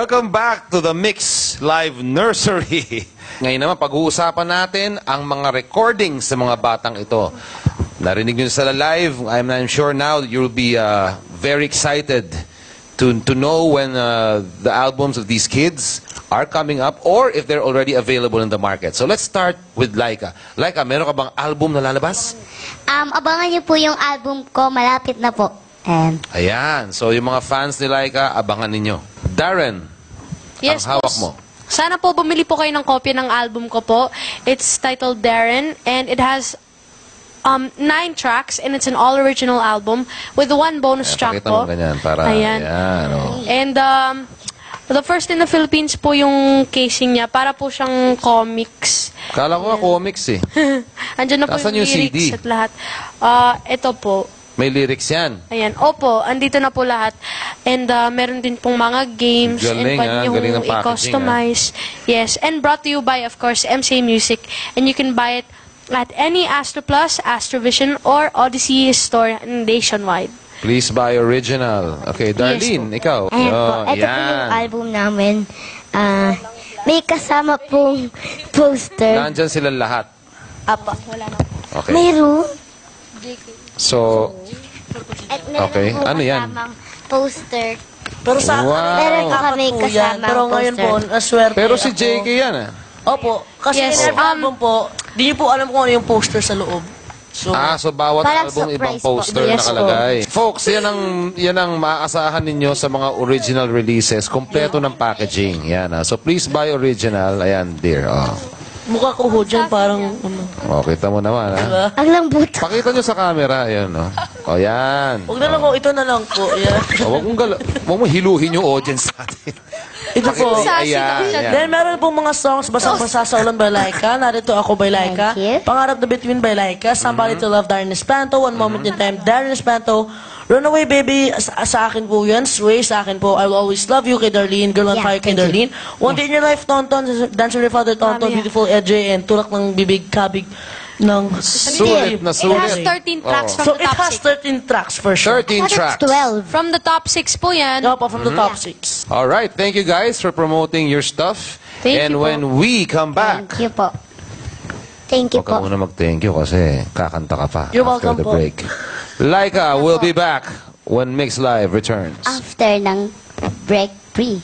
Welcome back to the Mix Live Nursery. Ngayon naman, pag-uusapan natin ang mga recordings sa mga batang ito. Narinig nyo sa live. I'm sure now you'll be very excited to know when the albums of these kids are coming up or if they're already available in the market. So let's start with Laika. Laika, meron ka bang album na lalabas? Abangan niyo po yung album ko. Malapit na po. Ayan. So yung mga fans ni Laika, abangan ninyo. Darren, Yes, ang hawak boss. mo. Sana po bumili po kayo ng kopya ng album ko po. It's titled Darren and it has 9 tracks and it's an all-original album with one bonus track Pakita mo po. ganyan para, Ayan. ayan, oh. And the first in the Philippines po yung casing niya. Para po siyang comics. Kala ko nga comics eh. Andyan na po Nasaan yung yung lyrics CD? at lahat. Ito po. May lyrics yan. Ayan. Opo, andito na po lahat. And meron din pong mga games. Galing, and pwede galing ng yung packaging, i-customize. Yes. And brought to you by, of course, MCA Music. And you can buy it at any Astro Plus, Astrovision, or Odyssey store nationwide. Please buy original. Okay, Darlene, ikaw. Ayan po. Oh, Ito po yung album namin. May kasama pong poster. Nandyan sila lahat. Apa. Okay. Mayroon. So, At meron Okay. po Ano yan? kasamang poster. Pero sa Wow. Meron po kami apat po yan. kasama Pero ngayon po, poster. naswerte pero si ako. JK yan ah. Opo. Kasi Yes, in every album po, di niyo po alam kung ano yung poster sa loob. So, So bawat Parang album ibang surprise po. poster Yes, nakalagay. Folks, yan ang maaasahan ninyo sa mga original releases. Kompleto ng packaging. Yan ah. So please buy original. Ayan, dear. Oh. mukha ko ho dyan, parang, ano. Oh, kita mo naman ah. Diba? Ang lambot. Pakita nyo sa camera. Ayan, oh. Oh, yan. Huwag na lang ho, ito na lang po. Yeah. Oh, huwag mo hiluhin yung audience natin. Ito po. Ayan, ayan. Then, meron pong mga songs, Basang-basa sa Ulan by Laika, Narito Ako by Laika, Thank you. Pangarap na Between by Laika, Somebody to Love, Darren Espanto, One Moment in Time, Darren Espanto, Runaway Baby, sa akin po yan, Sway, sa akin po, I Will Always Love You, kay Darlene, Girl on Yeah, Fire, kay thank you. Darlene, One Day in Your Life, Tonton, Dance with Your Father, Tonton, Beautiful EJ, and Tulak ng Bibig, Kabig, ng Sulit na It sulit. has 13 tracks Oh. from So, the it top has 6. 13 tracks for sure. 13 That's tracks. 12. From the top 6 po yan. No, from the top 6. All right. Thank you guys for promoting your stuff. Thank and you po. when we come back, Thank you po. Thank you huwag ka po. muna mag-thank you kasi kakanta ka pa You're after welcome the po. break. Laika will be back when Mix Live returns. After ng break free.